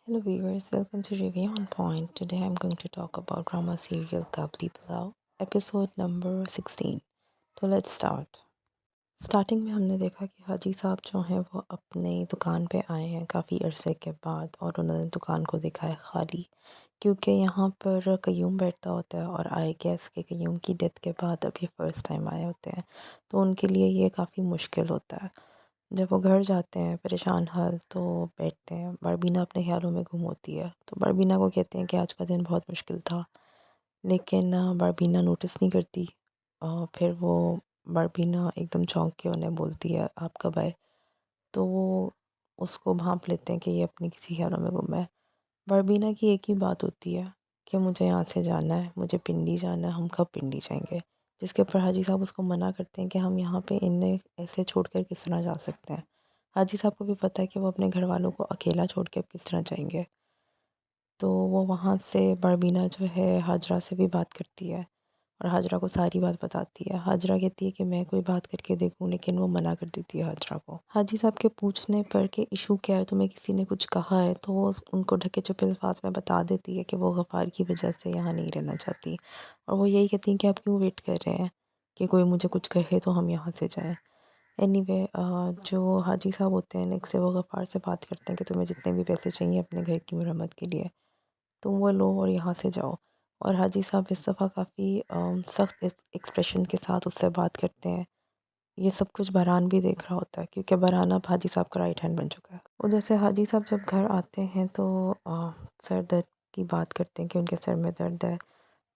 Hello viewers, welcome to Review on Point. Today I'm going to talk about drama serial Kabli Pulao, episode number 16. So let's start. Starting में हमने देखा कि हाजी साहब जो हैं वो अपने दुकान पे आए हैं काफ़ी अरसे के बाद और उन्होंने दुकान को देखा है खाली क्योंकि यहाँ पर कयूम बैठता होता है और आई गेस कि कयूम की डेथ के बाद अब ये फ़र्स्ट टाइम आए होते हैं तो उनके लिए ये काफ़ी मुश्किल होता है। जब वो घर जाते हैं परेशान हाल तो बैठते हैं। बरबीना अपने ख्यालों में गुम होती है तो बरबीना को कहते हैं कि आज का दिन बहुत मुश्किल था, लेकिन बरबीना नोटिस नहीं करती। फिर वो बरबीना एकदम चौंक के उन्हें बोलती है आप कब आए, तो वो उसको भांप लेते हैं कि ये अपने किसी ख्यालों में गुम है। बरबीना की एक ही बात होती है कि मुझे यहाँ से जाना है, मुझे पिंडी जाना है, हम कब पिंडी जाएंगे। जिसके ऊपर हाजी साहब उसको मना करते हैं कि हम यहाँ पे इन्हें ऐसे छोड़कर किस तरह जा सकते हैं। हाजी साहब को भी पता है कि वो अपने घर वालों को अकेला छोड़ के अब किस तरह जाएंगे। तो वो वहाँ से बरबीना जो है हाजरा से भी बात करती है और हाजरा को सारी बात बताती है। हाजरा कहती है कि मैं कोई बात करके देखूं, लेकिन वो मना कर देती है हाजरा को। हाजी साहब के पूछने पर कि इशू क्या है, तुम्हें किसी ने कुछ कहा है, तो वो उनको ढके छुपे अल्फाज में बता देती है कि वो गफ़ार की वजह से यहाँ नहीं रहना चाहती और वो यही कहती हैं कि आप क्यों वेट कर रहे हैं कि कोई मुझे कुछ कहे तो हम यहाँ से जाएँ। एनीवे जो हाजी साहब होते हैं नेक्स्ट डे वो गफ़ार से बात करते हैं कि तुम्हें जितने भी पैसे चाहिए अपने घर की मरम्मत के लिए तुम वो लो और यहाँ से जाओ। और हाजी साहब इस दफ़ा काफ़ी सख्त एक्सप्रेशन के साथ उससे बात करते हैं। ये सब कुछ बरहान भी देख रहा होता है क्योंकि बरहान अब हाजी साहब का राइट हैंड बन चुका है। उधर से हाजी साहब जब घर आते हैं तो सर दर्द की बात करते हैं कि उनके सर में दर्द है।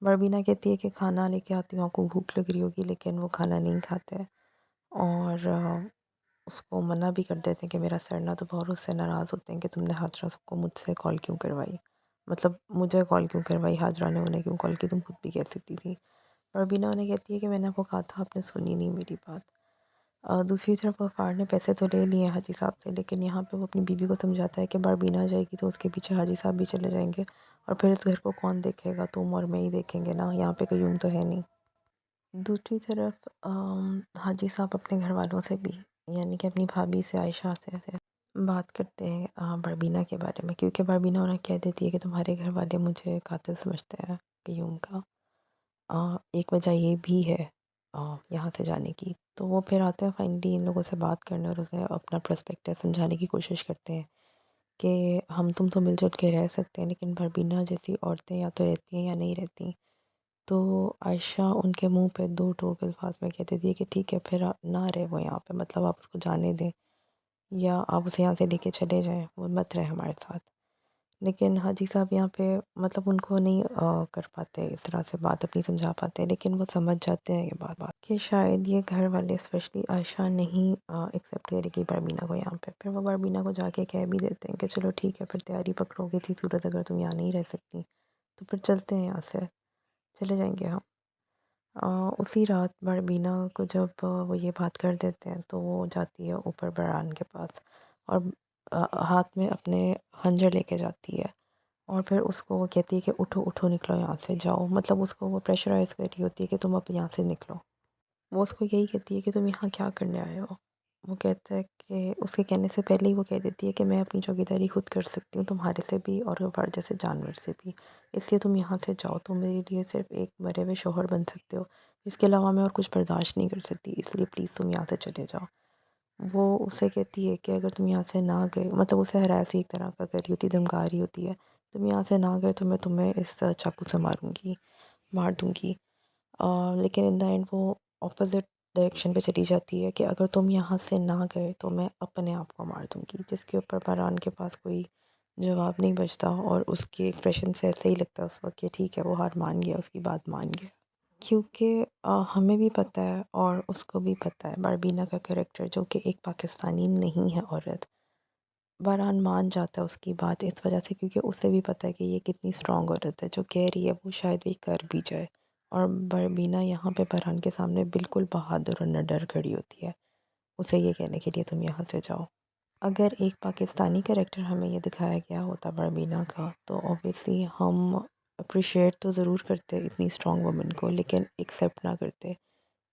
बरबीना कहती है कि खाना लेके आती हूँ, आपको भूख लग रही होगी, लेकिन वो खाना नहीं खाते और उसको मना भी कर देते हैं कि मेरा सर ना, तो बहुत उससे नाराज़ होते हैं कि तुमने हाजरा को मुझसे कॉल क्यों करवाई, मतलब मुझे कॉल क्यों करवाई, हाजरा ने उन्हें क्यों कॉल की, तुम खुद भी कह सकती थी। बरबीना उन्हें कहती है कि मैंने आपको कहा था, आपने सुनी नहीं मेरी बात। दूसरी तरफ गफ़ार ने पैसे तो ले लिए हाजी साहब से, लेकिन यहाँ पे वो अपनी बीवी को समझाता है कि बरबीना जाएगी तो उसके पीछे हाजी साहब भी चले जाएंगे और फिर इस घर को कौन देखेगा, तुम और मैं ही देखेंगे ना, यहाँ पे कयूम तो है नहीं। दूसरी तरफ हाजी साहब अपने घर वालों से भी, यानी कि अपनी भाभी से आयशा से बात करते हैं बरबीना के बारे में, क्योंकि बरबीना उन्हें कह देती है कि तुम्हारे घर वाले मुझे कातिल समझते हैं कयूम का। एक वजह ये भी है यहाँ से जाने की। तो वो फिर आते हैं फाइनली इन लोगों से बात करने और उसे अपना पर्सपेक्टिव समझाने की कोशिश करते हैं कि हम तुम तो मिलजुल के रह सकते हैं, लेकिन बरबीना जैसी औरतें या तो रहती हैं या नहीं रहती। तो आयशा उनके मुंह पे दो टोक अल्फाज में कह देती है कि ठीक है फिर ना रहे वो यहाँ पे, मतलब आप उसको जाने दें या आप उसे यहाँ से लेके चले जाएं, वो मत रहे हमारे साथ। लेकिन हाजी साहब यहाँ पे मतलब उनको नहीं कर पाते इस तरह से बात अपनी समझा पाते, लेकिन वो समझ जाते हैं ये बात कि शायद ये घर वाले स्पेशली आयशा नहीं एक्सेप्ट करेगी बरबीना को यहाँ पे। फिर वो बरबीना को जाके कह भी देते हैं कि चलो ठीक है, फिर तैयारी पकड़ोगे थी सूरत, अगर तुम यहाँ नहीं रह सकती तो फिर चलते हैं यहाँ से, चले जाएंगे हम। अ, उसी रात बरबीना को जब वो ये बात कर देते हैं तो वो जाती है ऊपर बरान के पास और हाथ में अपने खंजर लेके जाती है और फिर उसको वो कहती है कि उठो उठो निकलो यहाँ से जाओ, मतलब उसको वो प्रेशराइज़ कर रही होती है कि तुम अब यहाँ से निकलो। वो उसको यही कहती है कि तुम यहाँ क्या करने आए हो। वो कहता है कि उसके कहने से पहले ही वो कह देती है कि मैं अपनी चौकीदारी खुद कर सकती हूँ, तुम्हारे से भी और गवार जैसे जानवर से भी, इसलिए तुम यहाँ से जाओ, तुम मेरे लिए सिर्फ एक मरे हुए शोहर बन सकते हो, इसके अलावा मैं और कुछ बर्दाश्त नहीं कर सकती, इसलिए प्लीज़ तुम यहाँ से चले जाओ। वो उसे कहती है कि अगर तुम यहाँ से ना गए, मतलब उसे हरास ही एक तरह का कर रही होती, धमका रही होती है, तुम यहाँ से ना गए तो मैं तुम्हें इस चाकू से मारूंगी, मार दूंगी। लेकिन इन द एंड वो ऑपोजिट डायरेक्शन पे चली जाती है कि अगर तुम यहाँ से ना गए तो मैं अपने आप को मार दूंगी, जिसके ऊपर फरहान के पास कोई जवाब नहीं बचता और उसके एक्सप्रेशन से ऐसे ही लगता है उस वक्त कि ठीक है वो हार मान गया, उसकी बात मान गया। क्योंकि हमें भी पता है और उसको भी पता है बरबीना का कैरेक्टर, जो कि एक पाकिस्तानी नहीं है औरत, फरहान मान जाता है उसकी बात इस वजह से क्योंकि उसे भी पता है कि ये कितनी स्ट्रॉन्ग औरत है, जो कह रही है वो शायद भी कर भी जाए। और बरबीना यहाँ पे फरहान के सामने बिल्कुल बहादुर और निडर खड़ी होती है उसे ये कहने के लिए तुम यहाँ से जाओ। अगर एक पाकिस्तानी कैरेक्टर हमें ये दिखाया गया होता बरबीना का, तो ऑब्वियसली हम अप्रिशिएट तो ज़रूर करते इतनी स्ट्रॉन्ग वुमन को, लेकिन एक्सेप्ट ना करते,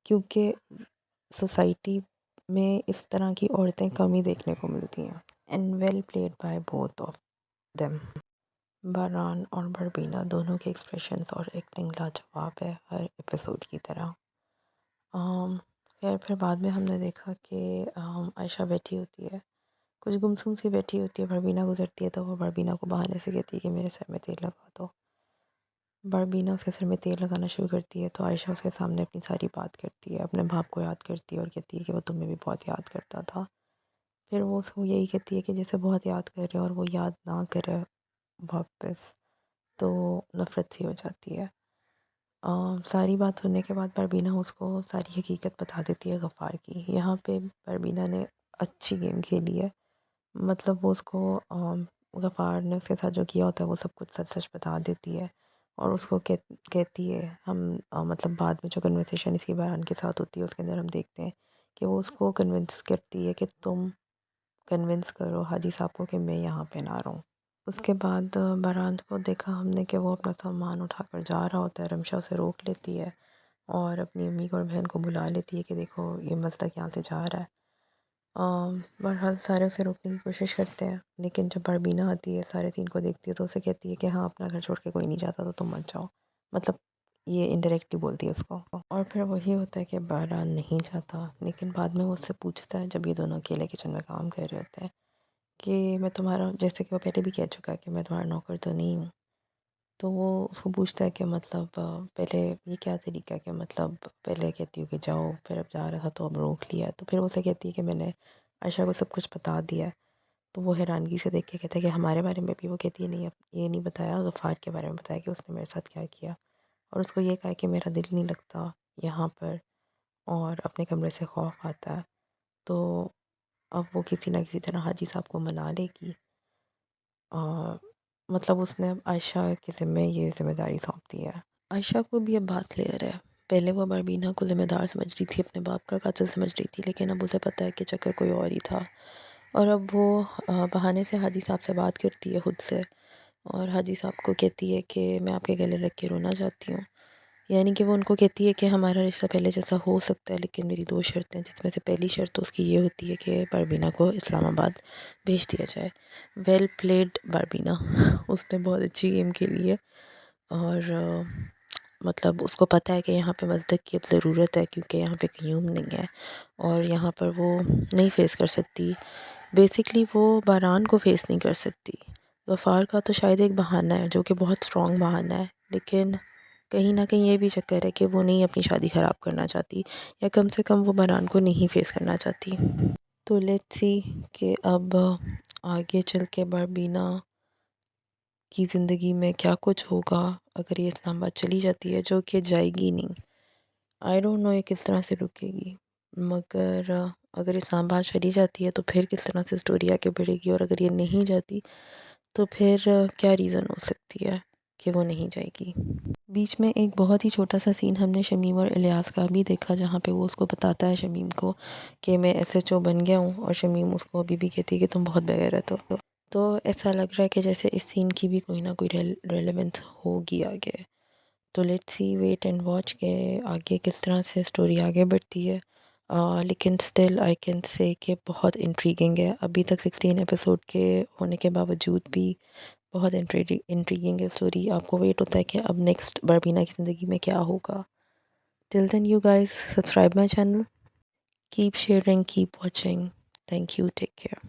क्योंकि सोसाइटी में इस तरह की औरतें कम ही देखने को मिलती हैं। And well played by both of them. बारान और बरबीना दोनों के एक्सप्रेशंस और एक्टिंग लाजवाब है हर एपिसोड की तरह। खैर फिर बाद में हमने देखा कि आयशा बैठी होती है, कुछ गुमसुम सी बैठी होती है। बरबीना गुजरती है तो वो बरबीना को बहाने से कहती है कि मेरे सर में तेल लगा दो। बरबीना उसके सर में तेल लगाना शुरू करती है तो आयशा उसके सामने अपनी सारी बात करती है, अपने बाप को याद करती है और कहती है कि वो तुम्हें भी बहुत याद करता था। फिर वो उसको यही कहती है कि जैसे बहुत याद कर रहे और वो याद ना करे वापस तो नफ़रत सी हो जाती है। सारी बात सुनने के बाद बरबीना उसको सारी हकीकत बता देती है गफ़ार की। यहाँ पे बरबीना ने अच्छी गेम खेली है, मतलब वो उसको गफ़ार ने उसके साथ जो किया होता है वो सब कुछ सच सच बता देती है और उसको कहती है हम मतलब बाद में जो कन्वर्सेशन इसकी बयान के साथ होती है उसके अंदर हम देखते हैं कि वो उसको कन्विंस करती है कि तुम कन्विंस करो हाजी साहब को कि मैं यहाँ पे ना रहूँ। उसके बाद बारात को देखा हमने कि वो अपना सामान उठाकर जा रहा होता है। रमशा उसे रोक लेती है और अपनी अम्मी को और बहन को बुला लेती है कि देखो ये मस्तक यहाँ से जा रहा है। बहरहाल सारे उसे रोकने की कोशिश करते हैं, लेकिन जब बरबीना आती है सारे सीन को देखती है तो उसे कहती है कि हाँ अपना घर छोड़ के कोई नहीं जाता तो तुम मत जाओ, मतलब ये इनडायरेक्टली बोलती है उसको। और फिर वही होता है कि बारात नहीं जाता, लेकिन बाद में वो उससे पूछता है जब ये दोनों अकेले किचन में काम कर रहे होते हैं कि मैं तुम्हारा, जैसे कि वो पहले भी कह चुका है कि मैं तुम्हारा नौकर तो नहीं हूँ। तो वो उसको पूछता है कि मतलब पहले ये क्या तरीका है कि मतलब पहले कहती हूँ कि जाओ, फिर अब जा रहा था तो अब रोक लिया है। तो फिर वो उसे कहती है कि मैंने आयशा को सब कुछ बता दिया है। तो वो हैरानगी से देख के कहता है कि हमारे बारे में भी? वो कहती है नहीं, अब ये नहीं बताया, गफ़ार के बारे में बताया कि उसने मेरे साथ क्या किया और उसको ये कहा कि मेरा दिल नहीं लगता यहाँ पर और अपने कमरे से खौफ आता है। तो अब वो किसी ना किसी तरह हाजी साहब को मना लेगी और मतलब उसने अब आयशा के ज़िम्मे ये ज़िम्मेदारी सौंप दी है। आयशा को भी अब बात क्लियर है। पहले वो बरबीना को ज़िम्मेदार समझ रही थी, अपने बाप का कातिल समझ रही थी, लेकिन अब उसे पता है कि चक्कर कोई और ही था। और अब वो बहाने से हाजी साहब से बात करती है खुद से और हाजी साहब को कहती है कि मैं आपके गले लग के रोना चाहती हूँ। यानी कि वो उनको कहती है कि हमारा रिश्ता पहले जैसा हो सकता है, लेकिन मेरी 2 शर्तें हैं, जिसमें से पहली शर्त तो उसकी ये होती है कि बरबीना को इस्लामाबाद भेज दिया जाए। वेल प्लेड बरबीना, उसने बहुत अच्छी गेम खेली है और मतलब उसको पता है कि यहाँ पे मज़दक की अब ज़रूरत है, क्योंकि यहाँ पे क़याम नहीं है और यहाँ पर वो नहीं फ़ेस कर सकती। बेसिकली वो बारान को फ़ेस नहीं कर सकती। गफ़ार का तो शायद एक बहाना है जो कि बहुत स्ट्रॉन्ग बहाना है, लेकिन कहीं न कहीं ये भी चक्कर है कि वो नहीं अपनी शादी ख़राब करना चाहती, या कम से कम वो बारान को नहीं फ़ेस करना चाहती। तो लेट्स सी कि अब आगे चल के बरबीना की ज़िंदगी में क्या कुछ होगा अगर ये इस्लामाबाद चली जाती है, जो कि जाएगी नहीं। आई डोंट नो ये किस तरह से रुकेगी, मगर अगर इस्लामाबाद चली जाती है तो फिर किस तरह से स्टोरी आगे बढ़ेगी, और अगर ये नहीं जाती तो फिर क्या रीज़न हो सकती है कि वो नहीं जाएगी। बीच में एक बहुत ही छोटा सा सीन हमने शमीम और इलियास का भी देखा, जहाँ पे वो उसको बताता है शमीम को कि मैं एसएचओ बन गया हूँ, और शमीम उसको अभी भी कहती है कि तुम बहुत बेगैरत हो। तो ऐसा लग रहा है कि जैसे इस सीन की भी कोई ना कोई रेलेवेंस होगी आगे। तो let's see, wait and watch के आगे किस तरह से स्टोरी आगे बढ़ती है। लेकिन स्टिल आई कैन से कि बहुत इंट्रीगिंग है। अभी तक 16 एपिसोड के होने के बावजूद भी बहुत इंट्रीगिंग है स्टोरी। आपको वेट होता है कि अब नेक्स्ट बरबीना की ज़िंदगी में क्या होगा। Till then you guys subscribe my channel, keep sharing, keep watching, thank you, take care.